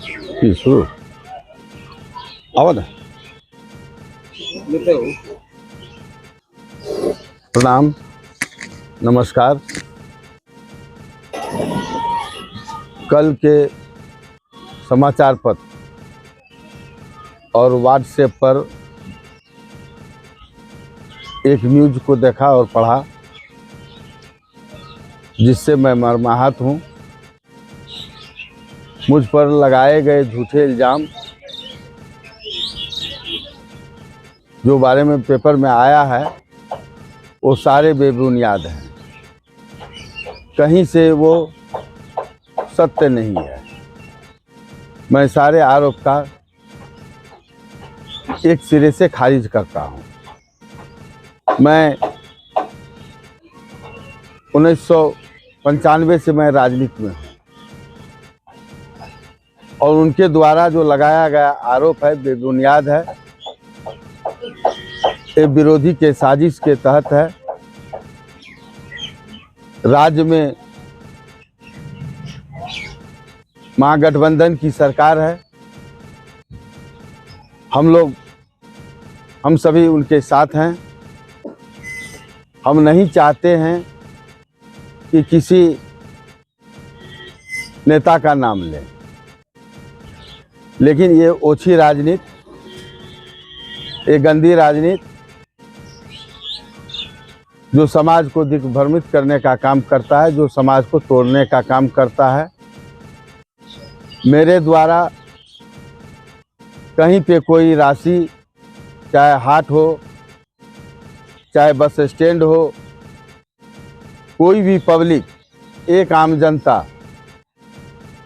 शुरू आवाज है। प्रणाम, नमस्कार। कल के समाचार पत्र और व्हाट्सएप पर एक न्यूज़ को देखा और पढ़ा, जिससे मैं मर्माहत हूँ। मुझ पर लगाए गए झूठे इल्ज़ाम जो बारे में पेपर में आया है, वो सारे बेबुनियाद हैं। कहीं से वो सत्य नहीं है। मैं सारे आरोप का एक सिरे से खारिज करता हूँ। मैं 1995 से मैं राजनीति में हूँ और उनके द्वारा जो लगाया गया आरोप है बेबुनियाद है। ये विरोधी के साजिश के तहत है। राज्य में महागठबंधन की सरकार है। हम सभी उनके साथ हैं। हम नहीं चाहते हैं कि किसी नेता का नाम लें, लेकिन ये ओछी राजनीति, ये गंदी राजनीति जो समाज को दिग्भ्रमित करने का काम करता है, जो समाज को तोड़ने का काम करता है। मेरे द्वारा कहीं पे कोई राशि, चाहे हाट हो, चाहे बस स्टैंड हो, कोई भी पब्लिक, एक आम जनता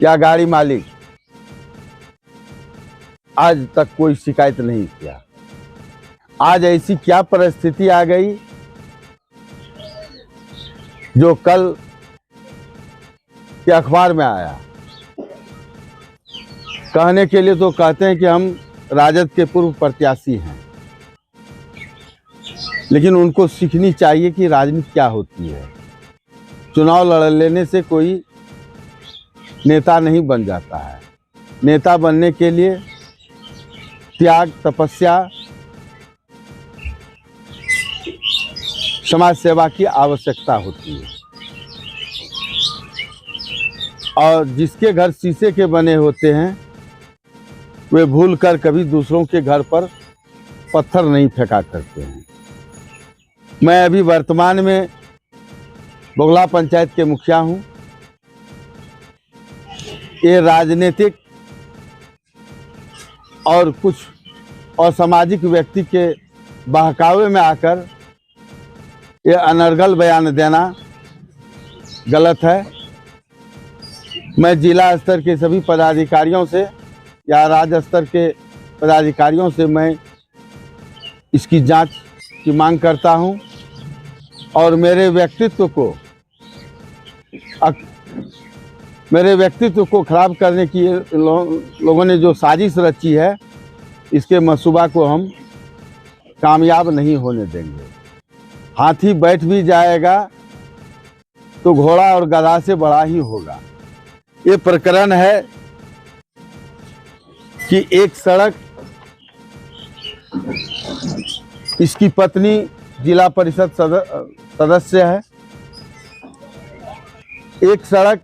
या गाड़ी मालिक आज तक कोई शिकायत नहीं किया। आज ऐसी क्या परिस्थिति आ गई जो कल के अखबार में आया। कहने के लिए तो कहते हैं कि हम राजद के पूर्व प्रत्याशी हैं, लेकिन उनको सीखनी चाहिए कि राजनीति क्या होती है। चुनाव लड़ लेने से कोई नेता नहीं बन जाता है। नेता बनने के लिए त्याग, तपस्या, समाज सेवा की आवश्यकता होती है। और जिसके घर शीशे के बने होते हैं, वे भूलकर कभी दूसरों के घर पर पत्थर नहीं फेंका करते हैं। मैं अभी वर्तमान में बगुला पंचायत के मुखिया हूँ। ये राजनीतिक और कुछ असामाजिक व्यक्ति के बहकावे में आकर ये अनर्गल बयान देना गलत है। मैं जिला स्तर के सभी पदाधिकारियों से या राज्य स्तर के पदाधिकारियों से मैं इसकी जांच की मांग करता हूं और मेरे व्यक्तित्व को खराब करने की लोगों ने जो साजिश रची है, इसके मंसूबा को हम कामयाब नहीं होने देंगे। हाथी बैठ भी जाएगा तो घोड़ा और गधा से बड़ा ही होगा। ये प्रकरण है कि एक सड़क, इसकी पत्नी जिला परिषद सदस्य है। एक सड़क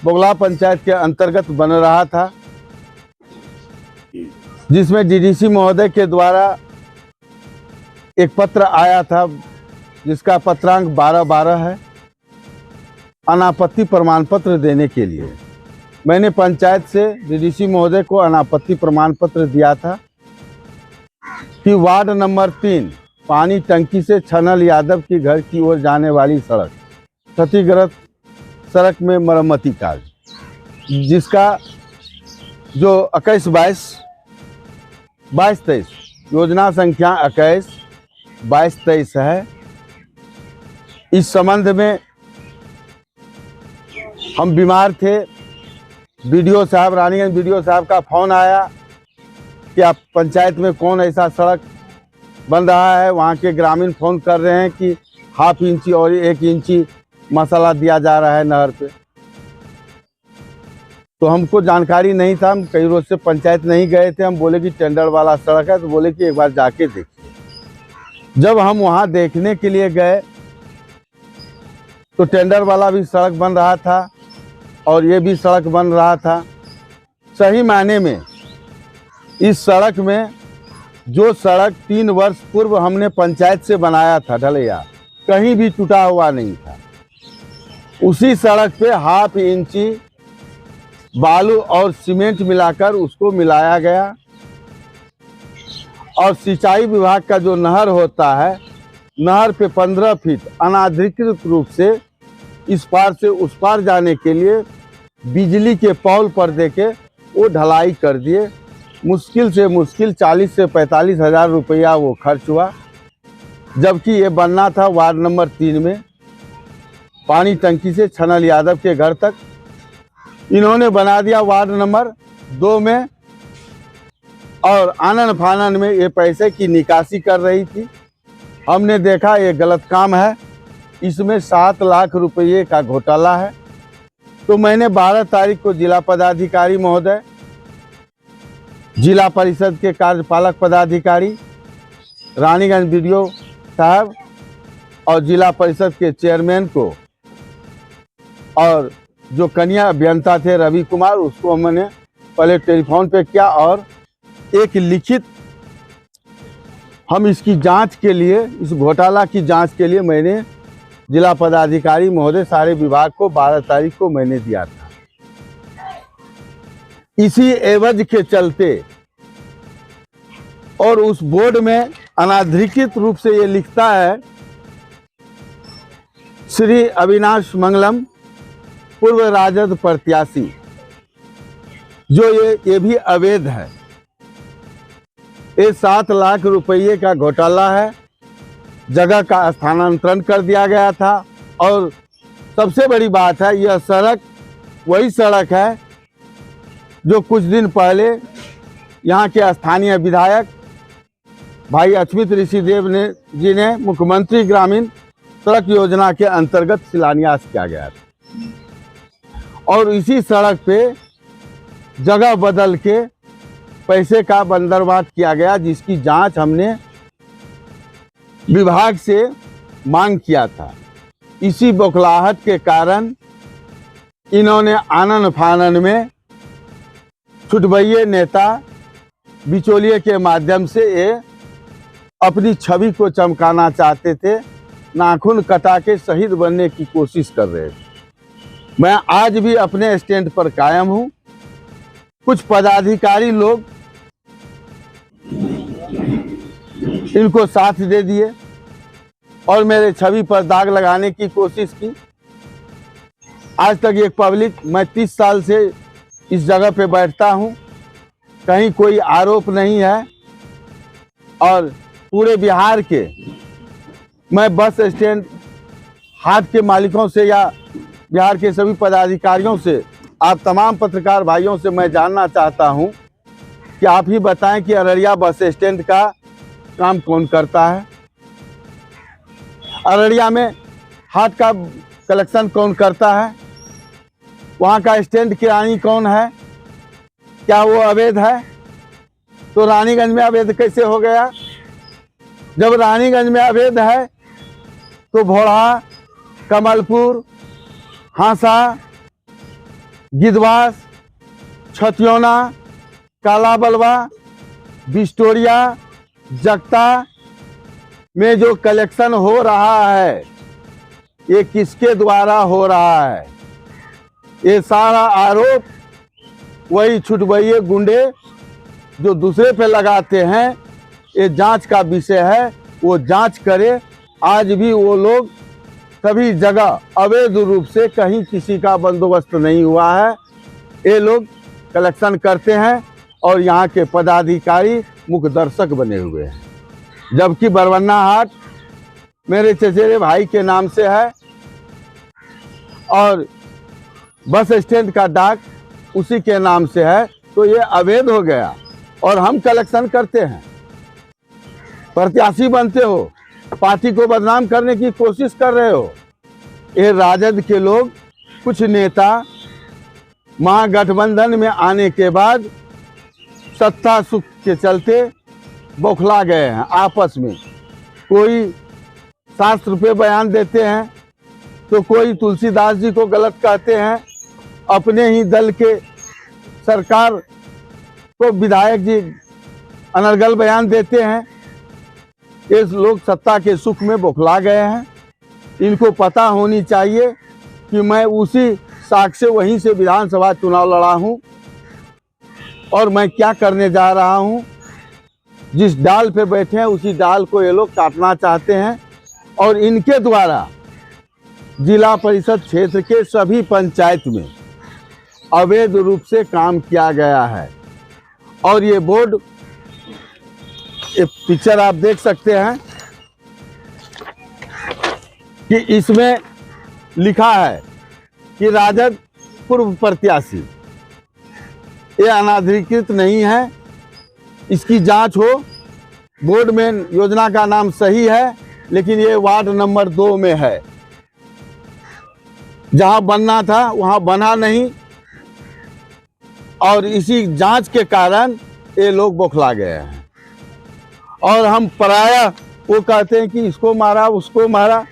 बगुला पंचायत के अंतर्गत बन रहा था, जिसमें डीडीसी महोदय के द्वारा एक पत्र आया था, जिसका पत्रांक 12/12 है, अनापत्ति प्रमाण पत्र देने के लिए। मैंने पंचायत से डीडीसी महोदय को अनापत्ति प्रमाण पत्र दिया था कि वार्ड नंबर 3 पानी टंकी से छनल यादव की घर की ओर जाने वाली सड़क, क्षतिग्रस्त सड़क में मरम्मती कार्य, जिसका जो 21-22-23 योजना संख्या 21-22-23 है। इस संबंध में हम बीमार थे। बीडीओ साहब, रानीगंज बीडीओ साहब का फ़ोन आया कि आप पंचायत में कौन ऐसा सड़क बन रहा है। वहाँ के ग्रामीण फ़ोन कर रहे हैं कि ½ इंची और 1 इंची मसाला दिया जा रहा है नहर पे। तो हमको जानकारी नहीं था, हम कई रोज से पंचायत नहीं गए थे। हम बोले कि टेंडर वाला सड़क है, तो बोले कि एक बार जाके देखिए। जब हम वहाँ देखने के लिए गए तो टेंडर वाला भी सड़क बन रहा था और ये भी सड़क बन रहा था। सही मायने में इस सड़क में, जो सड़क 3 वर्ष पूर्व हमने पंचायत से बनाया था ढलैया, कहीं भी टूटा हुआ नहीं था। उसी सड़क पे 1/2 इंची बालू और सीमेंट मिलाकर उसको मिलाया गया। और सिंचाई विभाग का जो नहर होता है, नहर पे 15 फीट अनाधिकृत रूप से इस पार से उस पार जाने के लिए बिजली के पोल पर देके वो ढलाई कर दिए। मुश्किल से मुश्किल 40 से 45 हज़ार रुपया वो खर्च हुआ। जबकि ये बनना था वार्ड नंबर 3 में, पानी टंकी से छनल यादव के घर तक। इन्होंने बना दिया वार्ड नंबर 2 में, और आनन फानन में ये पैसे की निकासी कर रही थी। हमने देखा ये गलत काम है, इसमें 7 लाख रुपये का घोटाला है। तो मैंने 12 तारीख को जिला पदाधिकारी महोदय, जिला परिषद के कार्यपालक पदाधिकारी, रानीगंज बीडीओ साहब और जिला परिषद के चेयरमैन को, और जो कन्या अभियंता थे रवि कुमार, उसको मैंने पहले टेलीफोन पे किया और एक लिखित, हम इसकी जांच के लिए, इस घोटाला की जांच के लिए मैंने जिला पदाधिकारी महोदय सारे विभाग को 12 तारीख को मैंने दिया था। इसी एवज के चलते, और उस बोर्ड में अनाधिकृत रूप से ये लिखता है श्री अविनाश मंगलम पूर्व राजद प्रत्याशी, जो ये भी अवैध है। ये 7 लाख रुपये का घोटाला है। जगह का स्थानांतरण कर दिया गया था। और सबसे बड़ी बात है, यह सड़क वही सड़क है जो कुछ दिन पहले यहाँ के स्थानीय विधायक भाई अच्युत ऋषिदेव जी ने मुख्यमंत्री ग्रामीण सड़क योजना के अंतर्गत शिलान्यास किया गया था। और इसी सड़क पे जगह बदल के पैसे का बंदरबाट किया गया, जिसकी जांच हमने विभाग से मांग किया था। इसी बौखलाहट के कारण इन्होंने आनन फानन में छुटभइये नेता बिचौलिए के माध्यम से ये अपनी छवि को चमकाना चाहते थे, नाखून कटा के शहीद बनने की कोशिश कर रहे थे। मैं आज भी अपने स्टैंड पर कायम हूं। कुछ पदाधिकारी लोग इनको साथ दे दिए और मेरे छवि पर दाग लगाने की कोशिश की। आज तक एक पब्लिक, मैं 30 साल से इस जगह पे बैठता हूं, कहीं कोई आरोप नहीं है। और पूरे बिहार के, मैं बस स्टैंड हाट के मालिकों से या बिहार के सभी पदाधिकारियों से, आप तमाम पत्रकार भाइयों से मैं जानना चाहता हूं कि आप ही बताएं कि अररिया बस स्टैंड का काम कौन करता है? अररिया में हाट का कलेक्शन कौन करता है? वहाँ का स्टैंड किरानी कौन है? क्या वो अवैध है? तो रानीगंज में अवैध कैसे हो गया? जब रानीगंज में अवैध है तो भोड़ा, कमलपुर, हांसा, गिद्धवास, छतियौना, काला बलवा, बिस्टोरिया, जगता में जो कलेक्शन हो रहा है, ये किसके द्वारा हो रहा है? ये सारा आरोप वही छुटभइये गुंडे जो दूसरे पे लगाते हैं। ये जांच का विषय है, वो जांच करे। आज भी वो लोग सभी जगह अवैध रूप से, कहीं किसी का बंदोबस्त नहीं हुआ है, ये लोग कलेक्शन करते हैं और यहाँ के पदाधिकारी मुख्य दर्शक बने हुए हैं। जबकि बरवन्ना हाट मेरे चचेरे भाई के नाम से है और बस स्टैंड का डाक उसी के नाम से है। तो ये अवैध हो गया और हम कलेक्शन करते हैं। प्रत्याशी बनते हो, पार्टी को बदनाम करने की कोशिश कर रहे हो। ये राजद के लोग, कुछ नेता महागठबंधन में आने के बाद सत्ता सुख के चलते बौखला गए हैं। आपस में कोई शास्त्र पे बयान देते हैं तो कोई तुलसीदास जी को गलत कहते हैं, अपने ही दल के सरकार को विधायक जी अनर्गल बयान देते हैं। ये लोग सत्ता के सुख में बौखला गए हैं। इनको पता होनी चाहिए कि मैं उसी साख से वहीं से विधानसभा चुनाव लड़ा हूं और मैं क्या करने जा रहा हूं। जिस डाल पे बैठे हैं उसी डाल को ये लोग काटना चाहते हैं और इनके द्वारा जिला परिषद क्षेत्र के सभी पंचायत में अवैध रूप से काम किया गया है। और ये बोर्ड, एक पिक्चर आप देख सकते हैं कि इसमें लिखा है कि राजद पूर्व प्रत्याशी, ये अनाधिकृत नहीं है, इसकी जांच हो। बोर्ड में योजना का नाम सही है लेकिन ये वार्ड नंबर 2 में है, जहां बनना था वहां बना नहीं और इसी जांच के कारण ये लोग बौखला गए हैं। और हम पराया वो कहते हैं कि इसको मारा उसको मारा,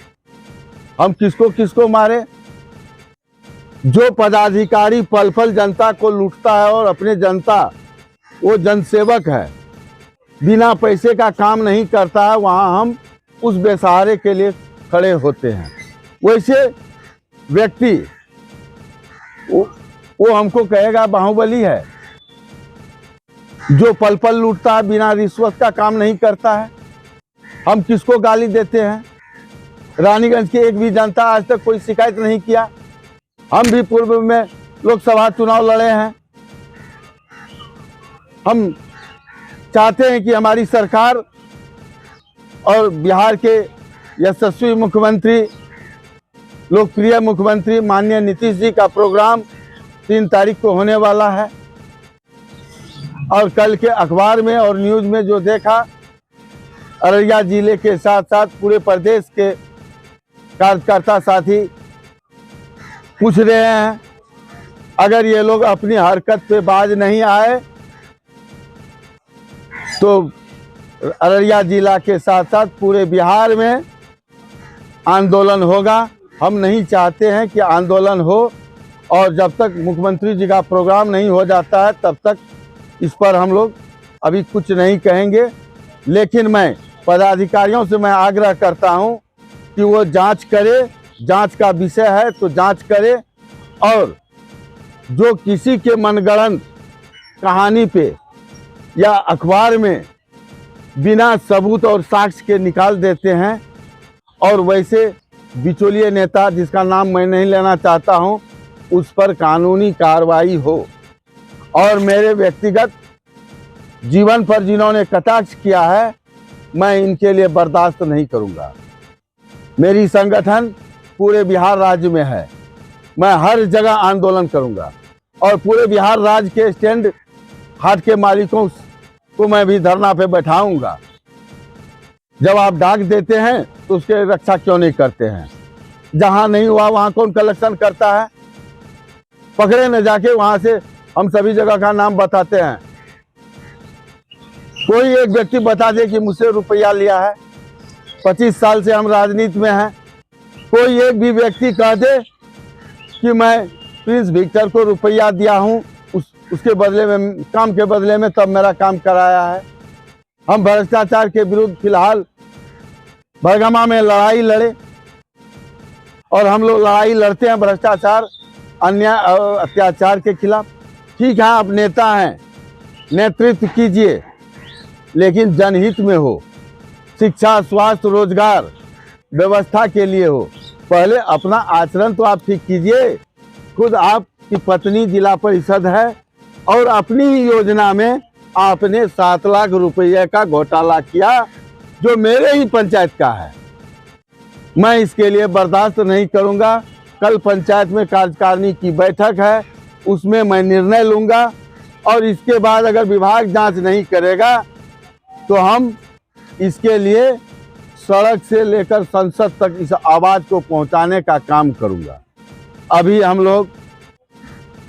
हम किसको किसको मारे। जो पदाधिकारी पल पल जनता को लूटता है और अपने जनता, वो जनसेवक है, बिना पैसे का काम नहीं करता है, वहां हम उस बेसहारे के लिए खड़े होते हैं। वैसे व्यक्ति वो हमको कहेगा बाहुबली है, जो पल पल लूटता है, बिना रिश्वत का काम नहीं करता है। हम किसको गाली देते हैं? रानीगंज की एक भी जनता आज तक कोई शिकायत नहीं किया। हम भी पूर्व में लोकसभा चुनाव लड़े हैं। हम चाहते हैं कि हमारी सरकार और बिहार के यशस्वी मुख्यमंत्री, लोकप्रिय मुख्यमंत्री माननीय नीतीश जी का प्रोग्राम 3 तारीख को होने वाला है। और कल के अखबार में और न्यूज में जो देखा, अररिया जिले के साथ साथ पूरे प्रदेश के कार्यकर्ता साथी पूछ रहे हैं, अगर ये लोग अपनी हरकत पे बाज नहीं आए तो अररिया जिला के साथ साथ पूरे बिहार में आंदोलन होगा। हम नहीं चाहते हैं कि आंदोलन हो और जब तक मुख्यमंत्री जी का प्रोग्राम नहीं हो जाता है तब तक इस पर हम लोग अभी कुछ नहीं कहेंगे। लेकिन मैं पदाधिकारियों से मैं आग्रह करता हूं कि वो जांच करे, जांच का विषय है तो जांच करे और जो किसी के मनगढ़ंत कहानी पे या अखबार में बिना सबूत और साक्ष्य के निकाल देते हैं और वैसे बिचौलिए नेता जिसका नाम मैं नहीं लेना चाहता हूं, उस पर कानूनी कार्रवाई हो। और मेरे व्यक्तिगत जीवन पर जिन्होंने कटाक्ष किया है, मैं इनके लिए बर्दाश्त नहीं करूंगा। मेरी संगठन पूरे बिहार राज्य में है, मैं हर जगह आंदोलन करूंगा और पूरे बिहार राज्य के स्टैंड हाट के मालिकों को मैं भी धरना पे बैठाऊंगा। जब आप डाक देते हैं तो उसके रक्षा क्यों नहीं करते हैं? जहां नहीं हुआ वहां कौन कलेक्शन करता है? पकड़े न जाके वहां से हम सभी जगह का नाम बताते हैं। कोई एक व्यक्ति बता दे कि मुझसे रुपया लिया है। 25 साल से हम राजनीति में हैं। कोई एक भी व्यक्ति कह दे कि मैं प्रिंस विक्टर को रुपया दिया हूं, उसके बदले में, काम के बदले में, तब मेरा काम कराया है। हम भ्रष्टाचार के विरुद्ध फिलहाल बरगमा में लड़ाई लड़े और हम लोग लड़ाई लड़ते हैं भ्रष्टाचार, अन्याय और अत्याचार के खिलाफ। ठीक है, आप नेता हैं, नेतृत्व कीजिए, लेकिन जनहित में हो, शिक्षा, स्वास्थ्य, रोजगार व्यवस्था के लिए हो। पहले अपना आचरण तो आप ठीक कीजिए। खुद आपकी पत्नी जिला परिषद है और अपनी ही योजना में आपने 7 लाख रुपये का घोटाला किया, जो मेरे ही पंचायत का है। मैं इसके लिए बर्दाश्त नहीं करूंगा। कल पंचायत में कार्यकारिणी की बैठक है, उसमें मैं निर्णय लूंगा और इसके बाद अगर विभाग जांच नहीं करेगा तो हम इसके लिए सड़क से लेकर संसद तक इस आवाज को पहुंचाने का काम करूंगा। अभी हम लोग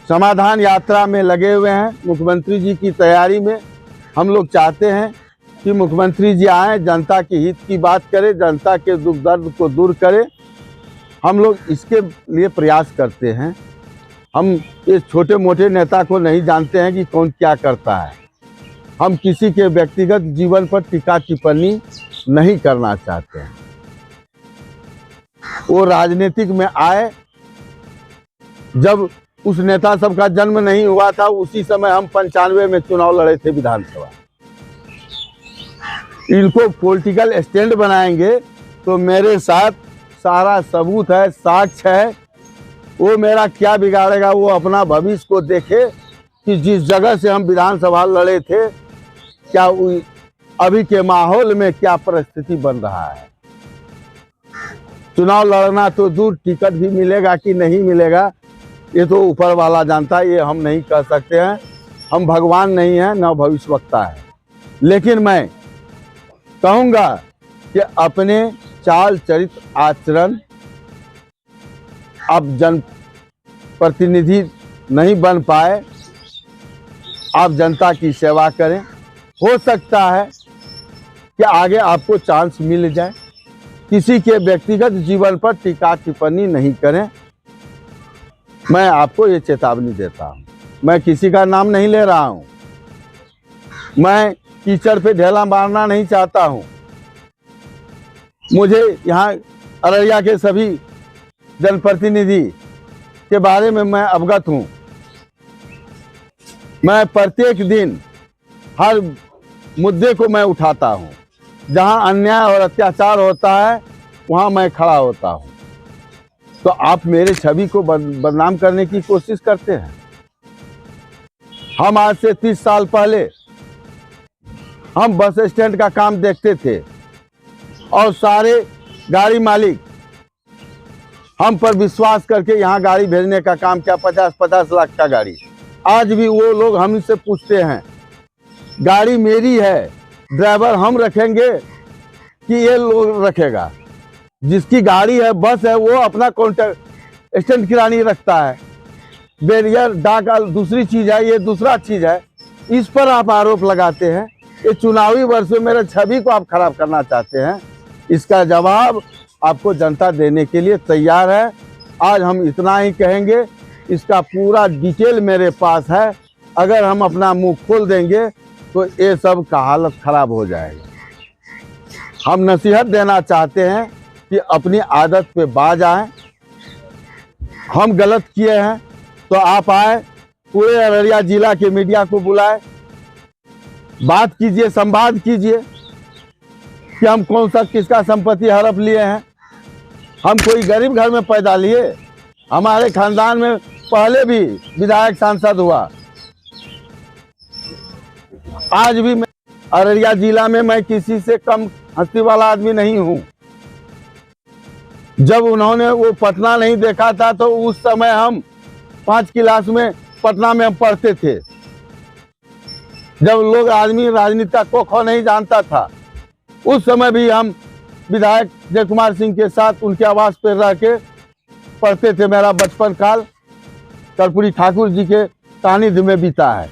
समाधान यात्रा में लगे हुए हैं। मुख्यमंत्री जी की तैयारी में हम लोग चाहते हैं कि मुख्यमंत्री जी आए, जनता के हित की बात करें, जनता के दुख दर्द को दूर करें। हम लोग इसके लिए प्रयास करते हैं। हम इस छोटे मोटे नेता को नहीं जानते हैं कि कौन क्या करता है। हम किसी के व्यक्तिगत जीवन पर टीका टिप्पणी नहीं करना चाहते हैं। वो राजनीतिक में आए, जब उस नेता सब का जन्म नहीं हुआ था, उसी समय हम 95 में चुनाव लड़े थे विधानसभा। इनको पॉलिटिकल स्टैंड बनाएंगे तो मेरे साथ सारा सबूत है, साक्ष्य है। वो मेरा क्या बिगाड़ेगा, वो अपना भविष्य को देखे कि जिस जगह से हम विधानसभा लड़े थे, क्या अभी के माहौल में क्या परिस्थिति बन रहा है। चुनाव लड़ना तो दूर, टिकट भी मिलेगा कि नहीं मिलेगा ये तो ऊपर वाला जानता है, ये हम नहीं कह सकते हैं। हम भगवान नहीं हैं, न भविष्यवक्ता है। लेकिन मैं कहूँगा कि अपने चाल चरित्र आचरण, आप जनप्रतिनिधि नहीं बन पाए, आप जनता की सेवा करें। हो सकता है कि आगे आपको चांस मिल जाए। किसी के व्यक्तिगत जीवन पर टीका टिप्पणी नहीं करें। मैं आपको ये चेतावनी देता हूँ। मैं किसी का नाम नहीं ले रहा हूँ। मैं कीचड़ पे ढेला मारना नहीं चाहता हूँ। मुझे यहाँ अररिया के सभी जनप्रतिनिधि के बारे में मैं अवगत हूँ। मैं प्रत्येक दिन हर मुद्दे को मैं उठाता हूँ। जहाँ अन्याय और अत्याचार होता है वहाँ मैं खड़ा होता हूँ। तो आप मेरे छवि को बदनाम करने की कोशिश करते हैं। हम आज से 30 साल पहले हम बस स्टैंड का काम देखते थे और सारे गाड़ी मालिक हम पर विश्वास करके यहाँ गाड़ी भेजने का काम किया, 50-50 लाख का गाड़ी। आज भी वो लोग हमसे पूछते हैं, गाड़ी मेरी है, ड्राइवर हम रखेंगे कि ये लोग रखेगा। जिसकी गाड़ी है, बस है, वो अपना कॉन्ट्रैक्ट स्टैंड किरानी रखता है। बैरियर डाक दूसरी चीज है, ये दूसरा चीज है। इस पर आप आरोप लगाते हैं। ये चुनावी वर्ष में मेरे छवि को आप खराब करना चाहते हैं। इसका जवाब आपको जनता देने के लिए तैयार है। आज हम इतना ही कहेंगे। इसका पूरा डिटेल मेरे पास है। अगर हम अपना मुंह खोल देंगे तो ये सब का हालत खराब हो जाएगा। हम नसीहत देना चाहते हैं कि अपनी आदत पे बाज आए। हम गलत किए हैं तो आप आए, पूरे अररिया जिला के मीडिया को बुलाए, बात कीजिए, संवाद कीजिए कि हम कौन सा किसका संपत्ति हड़प लिए हैं। हम कोई गरीब घर में पैदा लिए। हमारे खानदान में पहले भी विधायक सांसद हुआ। आज भी मैं अररिया जिला में मैं किसी से कम हस्ती वाला आदमी नहीं हूं। जब उन्होंने वो पटना नहीं देखा था तो उस समय हम 5 क्लास में पटना में हम पढ़ते थे। जब लोग आदमी राजनीति का को खो नहीं जानता था, उस समय भी हम विधायक जय कुमार सिंह के साथ उनके आवास पर रह के पढ़ते थे। मेरा बचपन काल कर्पूरी ठाकुर जी के सानिध्य में बीता है।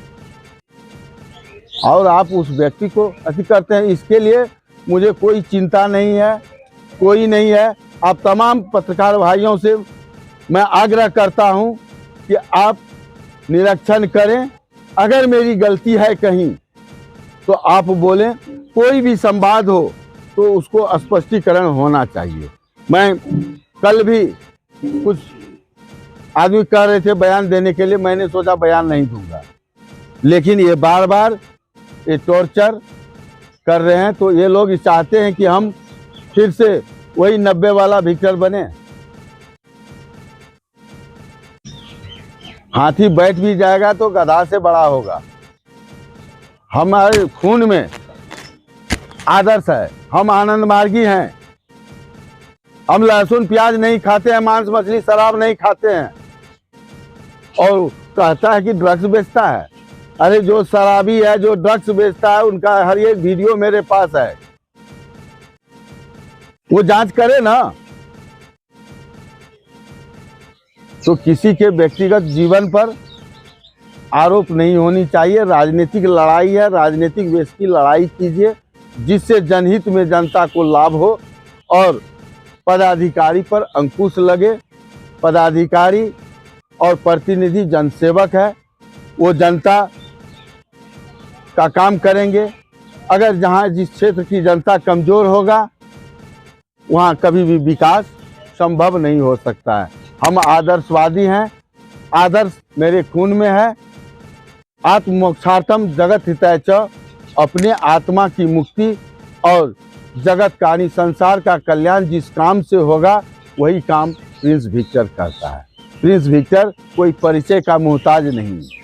और आप उस व्यक्ति को अति करते हैं। इसके लिए मुझे कोई चिंता नहीं है, कोई नहीं है। आप तमाम पत्रकार भाइयों से मैं आग्रह करता हूं कि आप निरीक्षण करें। अगर मेरी गलती है कहीं तो आप बोलें। कोई भी संवाद हो तो उसको स्पष्टीकरण होना चाहिए। मैं कल भी कुछ आदमी कह रहे थे बयान देने के लिए, मैंने सोचा बयान नहीं दूंगा। लेकिन ये बार बार ये टॉर्चर कर रहे हैं, तो ये लोग चाहते हैं कि हम फिर से वही 90 वाला विक्टर बने। हाथी बैठ भी जाएगा तो गधा से बड़ा होगा। हमारे खून में आदर्श है। हम आनंद मार्गी हैं। हम लहसुन प्याज नहीं खाते हैं, मांस मछली शराब नहीं खाते हैं। और कहता है कि ड्रग्स बेचता है। अरे जो शराबी है, जो ड्रग्स बेचता है, उनका हर एक वीडियो मेरे पास है। वो जांच करे ना। तो किसी के व्यक्तिगत जीवन पर आरोप नहीं होनी चाहिए। राजनीतिक लड़ाई है, राजनीतिक वेश की लड़ाई कीजिए जिससे जनहित में जनता को लाभ हो और पदाधिकारी पर अंकुश लगे। पदाधिकारी और प्रतिनिधि जनसेवक है, वो जनता का काम करेंगे। अगर जहाँ जिस क्षेत्र की जनता कमज़ोर होगा वहाँ कभी भी विकास संभव नहीं हो सकता है। हम आदर्शवादी हैं, आदर्श मेरे खून में है। आत्ममोक्षार्थम जगत हिताय च, अपने आत्मा की मुक्ति और जगत का यानी संसार का कल्याण जिस काम से होगा वही काम प्रिंस विक्टर करता है। प्रिंस विक्टर कोई परिचय का मोहताज नहीं है।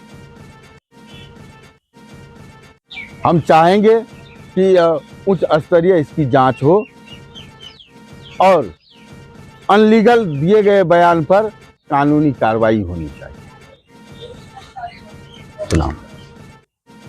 हम चाहेंगे कि उच्च स्तरीय इसकी जांच हो और अनलीगल दिए गए बयान पर कानूनी कार्रवाई होनी चाहिए। सलाम।